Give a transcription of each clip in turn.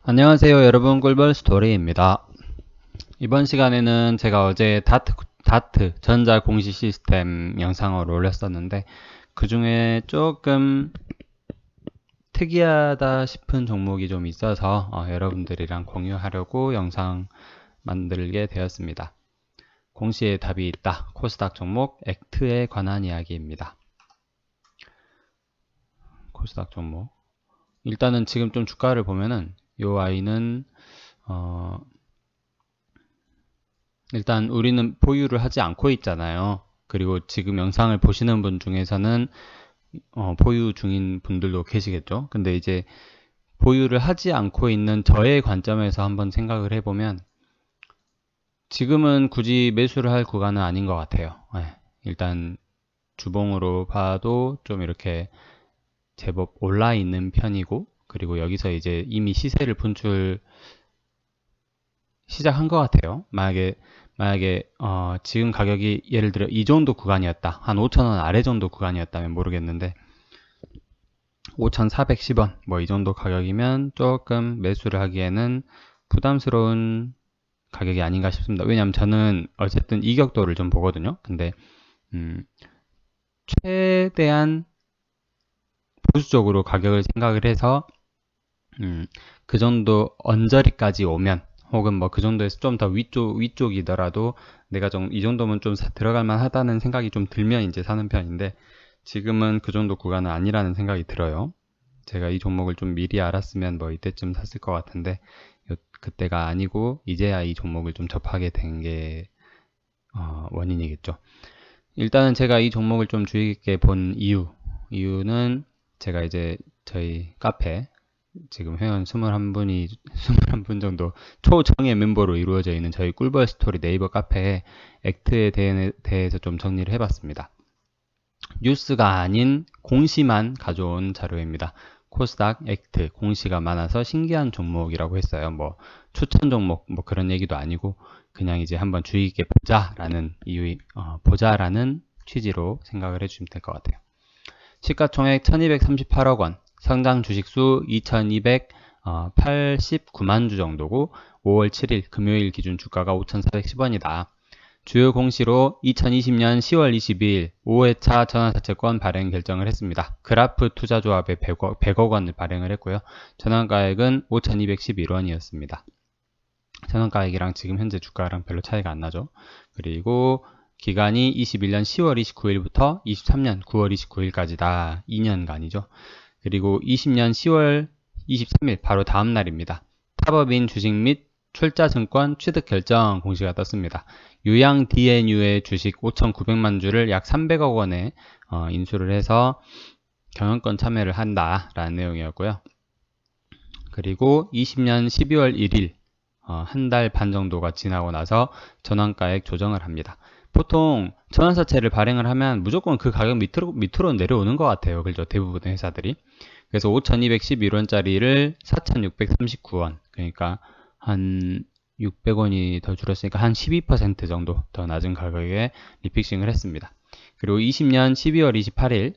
안녕하세요 여러분, 꿀벌 스토리입니다. 이번 시간에는 제가 어제 다트 전자 공시 시스템 영상을 올렸었는데 그 중에 조금 특이하다 싶은 종목이 좀 있어서 여러분들이랑 공유하려고 영상 만들게 되었습니다. 공시에 답이 있다. 코스닥 종목 액트에 관한 이야기입니다. 코스닥 종목, 일단은 지금 좀 주가를 보면은 요 아이는 일단 우리는 보유를 하지 않고 있잖아요. 그리고 지금 영상을 보시는 분 중에서는 보유 중인 분들도 계시겠죠. 근데 이제 보유를 하지 않고 있는 저의 관점에서 한번 생각을 해보면 지금은 굳이 매수를 할 구간은 아닌 것 같아요. 일단 주봉으로 봐도 좀 이렇게 제법 올라 있는 편이고, 그리고 여기서 이제 이미 시세를 분출 시작한 것 같아요. 만약에 지금 가격이 예를 들어 이 정도 구간이었다, 한 5,000원 아래 정도 구간이었다면 모르겠는데 5,410원 뭐 이 정도 가격이면 조금 매수를 하기에는 부담스러운 가격이 아닌가 싶습니다. 왜냐하면 저는 어쨌든 이격도를 좀 보거든요. 근데 최대한 보수적으로 가격을 생각을 해서 그 정도 언저리까지 오면, 혹은 뭐 그 정도에서 좀 더 위쪽이더라도 내가 좀 이 정도면 좀 들어갈 만하다는 생각이 좀 들면 이제 사는 편인데, 지금은 그 정도 구간은 아니라는 생각이 들어요. 제가 이 종목을 좀 미리 알았으면 뭐 이때쯤 샀을 것 같은데 그때가 아니고 이제야 이 종목을 좀 접하게 된 게 원인이겠죠. 일단은 제가 이 종목을 좀 주의 깊게 본 이유는 제가 이제 저희 카페 지금 회원 21분 정도 초정예 멤버로 이루어져 있는 저희 꿀벌 스토리 네이버 카페에 액트에 대해서 좀 정리를 해봤습니다. 뉴스가 아닌 공시만 가져온 자료입니다. 코스닥, 액트, 공시가 많아서 신기한 종목이라고 했어요. 뭐 추천 종목 뭐 그런 얘기도 아니고 그냥 이제 한번 주의 깊게 보자라는 취지로 생각을 해주시면 될 것 같아요. 시가총액 1238억 원, 상장 주식수 2289만 주 정도고 5월 7일 금요일 기준 주가가 5,410원이다. 주요 공시로 2020년 10월 22일 5회차 전환사채권 발행 결정을 했습니다. 그라프 투자조합에 100억 원을 발행을 했고요. 전환가액은 5,211원이었습니다. 전환가액이랑 지금 현재 주가랑 별로 차이가 안 나죠. 그리고 기간이 21년 10월 29일부터 23년 9월 29일까지다. 2년간이죠. 그리고 20년 10월 23일 바로 다음 날입니다. 탑업인 주식 및 출자증권 취득 결정 공시가 떴습니다. 유양 DNU의 주식 5,900만 주를 약 300억 원에 인수를 해서 경영권 참여를 한다라는 내용이었고요. 그리고 20년 12월 1일 한 달 반 정도가 지나고 나서 전환가액 조정을 합니다. 보통 전환사채를 발행을 하면 무조건 그 가격 밑으로 내려오는 것 같아요. 그죠? 대부분의 회사들이. 그래서 5,211원짜리를 4,639원, 그러니까 한 600원이 더 줄었으니까 한 12% 정도 더 낮은 가격에 리픽싱을 했습니다. 그리고 20년 12월 28일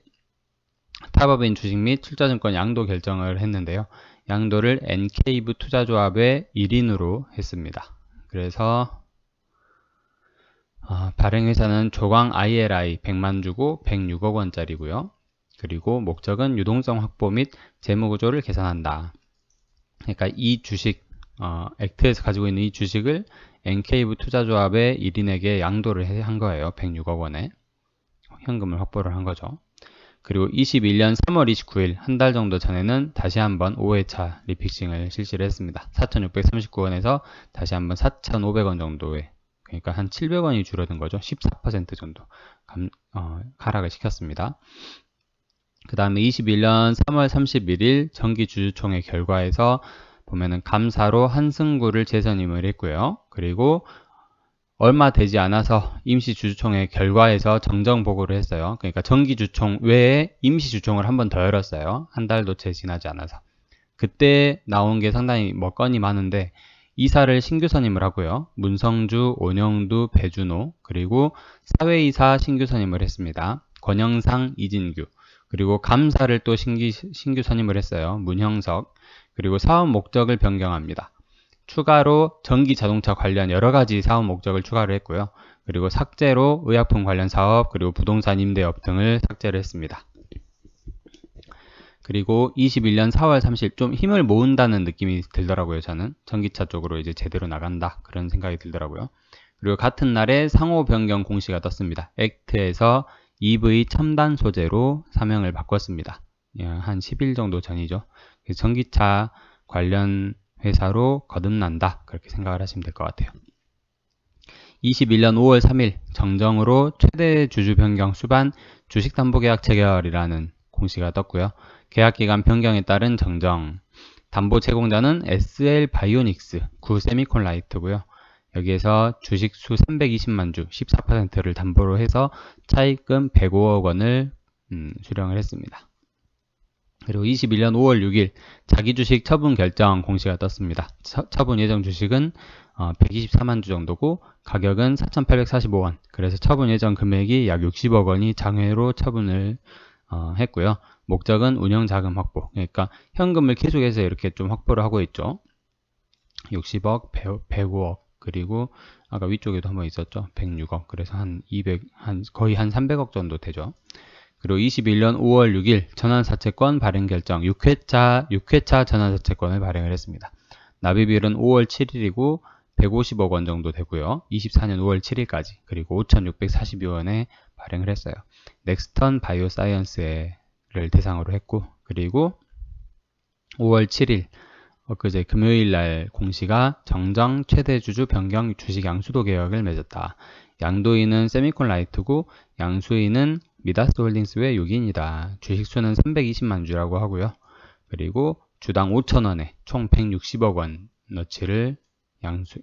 탑업인 주식 및 출자증권 양도 결정을 했는데요. 양도를 NK부 투자조합의 1인으로 했습니다. 그래서 발행회사는 조광 ILI 100만 주고 106억 원짜리고요. 그리고 목적은 유동성 확보 및 재무구조를 개선한다. 그러니까 이 주식, 액트에서 가지고 있는 이 주식을 NK부 투자조합의 1인에게 양도를 한 거예요. 106억 원에 현금을 확보를 한 거죠. 그리고 21년 3월 29일 한 달 정도 전에는 다시 한번 5회차 리픽싱을 실시를 했습니다. 4,639원에서 다시 한번 4,500원 정도에, 그러니까 한 700원이 줄어든 거죠. 14% 정도 하락을 시켰습니다. 그 다음에 21년 3월 31일 정기주주총회 결과에서 보면은 감사로 한승구를 재선임을 했고요. 그리고 얼마 되지 않아서 임시주주총회 결과에서 정정보고를 했어요. 그러니까 정기주총 외에 임시주총을 한 번 더 열었어요. 한 달도 채 지나지 않아서. 그때 나온 게 상당히 건이 많은데 이사를 신규 선임을 하고요. 문성주, 온영두, 배준호, 그리고 사회이사 신규 선임을 했습니다. 권영상, 이진규, 그리고 감사를 또 신규 선임을 했어요. 문형석, 그리고 사업 목적을 변경합니다. 추가로 전기 자동차 관련 여러 가지 사업 목적을 추가를 했고요. 그리고 삭제로 의약품 관련 사업, 그리고 부동산 임대업 등을 삭제를 했습니다. 그리고 21년 4월 30일 좀 힘을 모은다는 느낌이 들더라고요. 저는 전기차 쪽으로 이제 제대로 나간다 그런 생각이 들더라고요. 그리고 같은 날에 상호 변경 공시가 떴습니다. 액트에서 EV 첨단 소재로 사명을 바꿨습니다. 한 10일 정도 전이죠. 전기차 관련 회사로 거듭난다 그렇게 생각을 하시면 될 것 같아요. 21년 5월 3일 정정으로 최대 주주 변경 수반 주식담보계약 체결이라는 공시가 떴고요. 계약기간 변경에 따른 정정, 담보 제공자는 SL바이오닉스, 구세미콘라이트고요. 여기에서 주식수 320만 주, 14%를 담보로 해서 차입금 105억 원을 수령을 했습니다. 그리고 21년 5월 6일 자기주식 처분 결정 공시가 떴습니다. 처분 예정 주식은 124만 주 정도고 가격은 4,845원. 그래서 처분 예정 금액이 약 60억 원이 장외로 처분을 했고요. 목적은 운영자금 확보. 그러니까 현금을 계속해서 이렇게 좀 확보를 하고 있죠. 60억, 105억, 그리고 아까 위쪽에도 한번 있었죠. 106억. 그래서 거의 한 300억 정도 되죠. 그리고 21년 5월 6일 전환사채권 발행 결정 6회차 전환사채권을 발행을 했습니다. 납입일은 5월 7일이고 150억 원 정도 되고요. 24년 5월 7일까지 그리고 5,642원에 발행을 했어요. 넥스턴 바이오사이언스를 대상으로 했고 그리고 5월 7일 엊그제 금요일 날 공시가 정정 최대 주주 변경 주식 양수도 계약을 맺었다. 양도인은 세미콘라이트고 양수인은 미다스홀딩스 외 6인이다. 주식수는 320만 주라고 하고요. 그리고 주당 5,000원에 총 160억 원어치를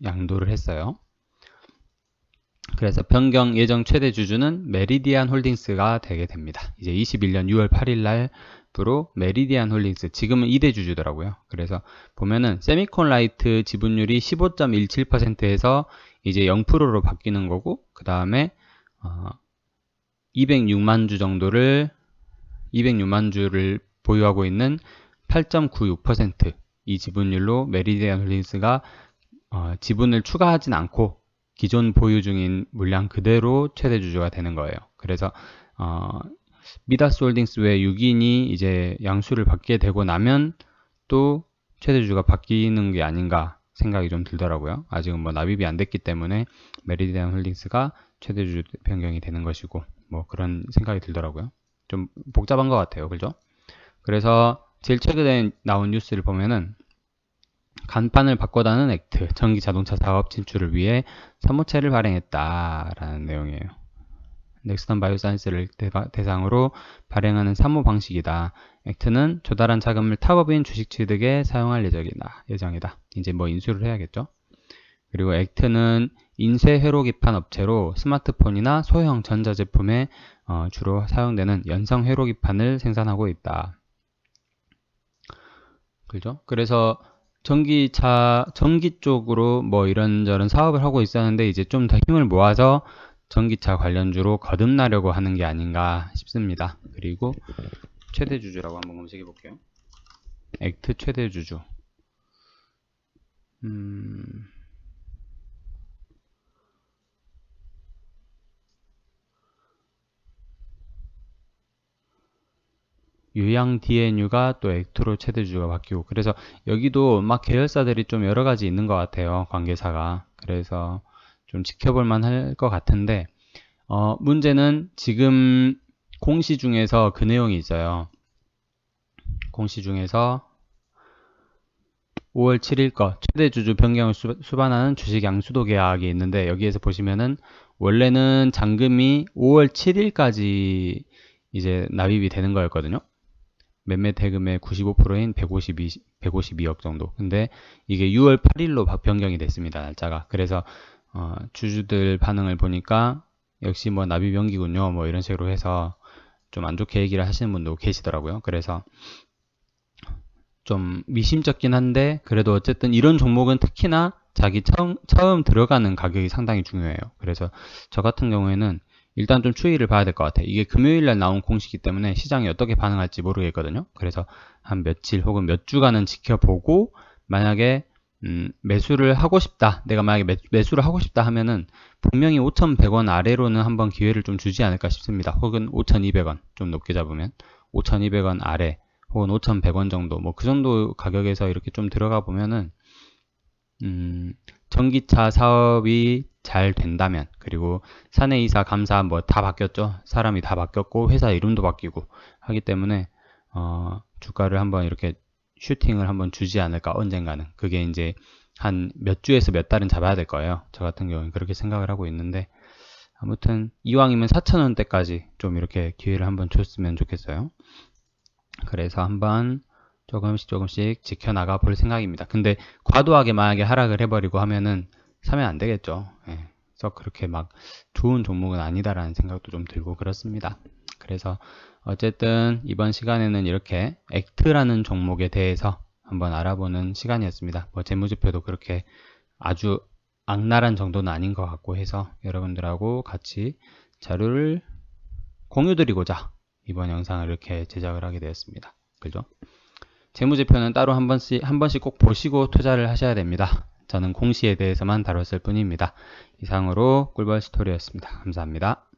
양도를 했어요. 그래서 변경 예정 최대 주주는 메리디안 홀딩스가 되게 됩니다. 이제 21년 6월 8일 날부로 메리디안 홀딩스, 지금은 2대 주주더라고요. 그래서 보면은 세미콘라이트 지분율이 15.17%에서 이제 0%로 바뀌는 거고, 그 다음에 206만 주를 보유하고 있는 8.96% 이 지분율로 메리디안 홀딩스가 지분을 추가하진 않고 기존 보유 중인 물량 그대로 최대 주주가 되는 거예요. 그래서 미다스 홀딩스 외 6인이 이제 양수를 받게 되고 나면 또 최대 주주가 바뀌는 게 아닌가 생각이 좀 들더라고요. 아직은 뭐 납입이 안 됐기 때문에 메리디안 홀딩스가 최대 주주 변경이 되는 것이고 뭐 그런 생각이 들더라고요. 좀 복잡한 것 같아요. 그죠? 그래서 제일 최근에 나온 뉴스를 보면은 간판을 바꿔다는 액트, 전기 자동차 사업 진출을 위해 사무체를 발행했다라는 내용이에요. 넥스턴 바이오사이언스를 대상으로 발행하는 사무 방식이다. 액트는 조달한 자금을 타법인 주식 취득에 사용할 예정이다. 이제 뭐 인수를 해야겠죠. 그리고 액트는 인쇄 회로기판 업체로 스마트폰이나 소형 전자제품에 주로 사용되는 연성 회로기판을 생산하고 있다. 그죠? 그래서 전기 쪽으로 뭐 이런저런 사업을 하고 있었는데 이제 좀 더 힘을 모아서 전기차 관련주로 거듭나려고 하는 게 아닌가 싶습니다. 그리고 최대 주주라고 한번 검색해 볼게요. 액트 최대 주주. 유양 DNU가 또 액트로 최대 주주가 바뀌고, 그래서 여기도 막 계열사들이 좀 여러 가지 있는 것 같아요. 관계사가. 그래서 좀 지켜볼 만할 것 같은데, 문제는 지금 공시 중에서 그 내용이 있어요. 공시 중에서 5월 7일 거 최대 주주 변경을 수반하는 주식 양수도 계약이 있는데, 여기에서 보시면은 원래는 잔금이 5월 7일까지 이제 납입이 되는 거였거든요. 매매 대금의 95%인 152억 정도. 근데 이게 6월 8일로 변경이 됐습니다. 날짜가. 그래서 주주들 반응을 보니까 역시 뭐 납입 연기군요. 뭐 이런 식으로 해서 좀 안 좋게 얘기를 하시는 분도 계시더라고요. 그래서 좀 미심쩍긴 한데 그래도 어쨌든 이런 종목은 특히나 자기 처음 들어가는 가격이 상당히 중요해요. 그래서 저 같은 경우에는 일단 좀 추이를 봐야 될 것 같아요. 이게 금요일날 나온 공시이기 때문에 시장이 어떻게 반응할지 모르겠거든요. 그래서 한 며칠 혹은 몇 주간은 지켜보고 만약에 매수를 하고 싶다. 내가 만약에 매수를 하고 싶다 하면은 분명히 5,100원 아래로는 한번 기회를 좀 주지 않을까 싶습니다. 혹은 5,200원 좀 높게 잡으면 5,200원 아래 혹은 5,100원 정도 뭐 그 정도 가격에서 이렇게 좀 들어가 보면은 전기차 사업이 잘 된다면 그리고 사내이사 감사 뭐 다 바뀌었죠. 사람이 다 바뀌었고 회사 이름도 바뀌고 하기 때문에 주가를 한번 이렇게 슈팅을 한번 주지 않을까 언젠가는. 그게 이제 한 몇 주에서 몇 달은 잡아야 될 거예요. 저 같은 경우는 그렇게 생각을 하고 있는데 아무튼 이왕이면 4,000원대까지 좀 이렇게 기회를 한번 줬으면 좋겠어요. 그래서 한번 조금씩 지켜나가 볼 생각입니다. 근데 과도하게 만약에 하락을 해버리고 하면은 사면 안 되겠죠. 예. 그래서 그렇게 막 좋은 종목은 아니다라는 생각도 좀 들고 그렇습니다. 그래서 어쨌든 이번 시간에는 이렇게 액트라는 종목에 대해서 한번 알아보는 시간이었습니다. 뭐 재무제표도 그렇게 아주 악랄한 정도는 아닌 것 같고 해서 여러분들하고 같이 자료를 공유드리고자 이번 영상을 이렇게 제작을 하게 되었습니다. 그죠? 재무제표는 따로 한 번씩 꼭 보시고 투자를 하셔야 됩니다. 저는 공시에 대해서만 다뤘을 뿐입니다. 이상으로 꿀벌 스토리였습니다. 감사합니다.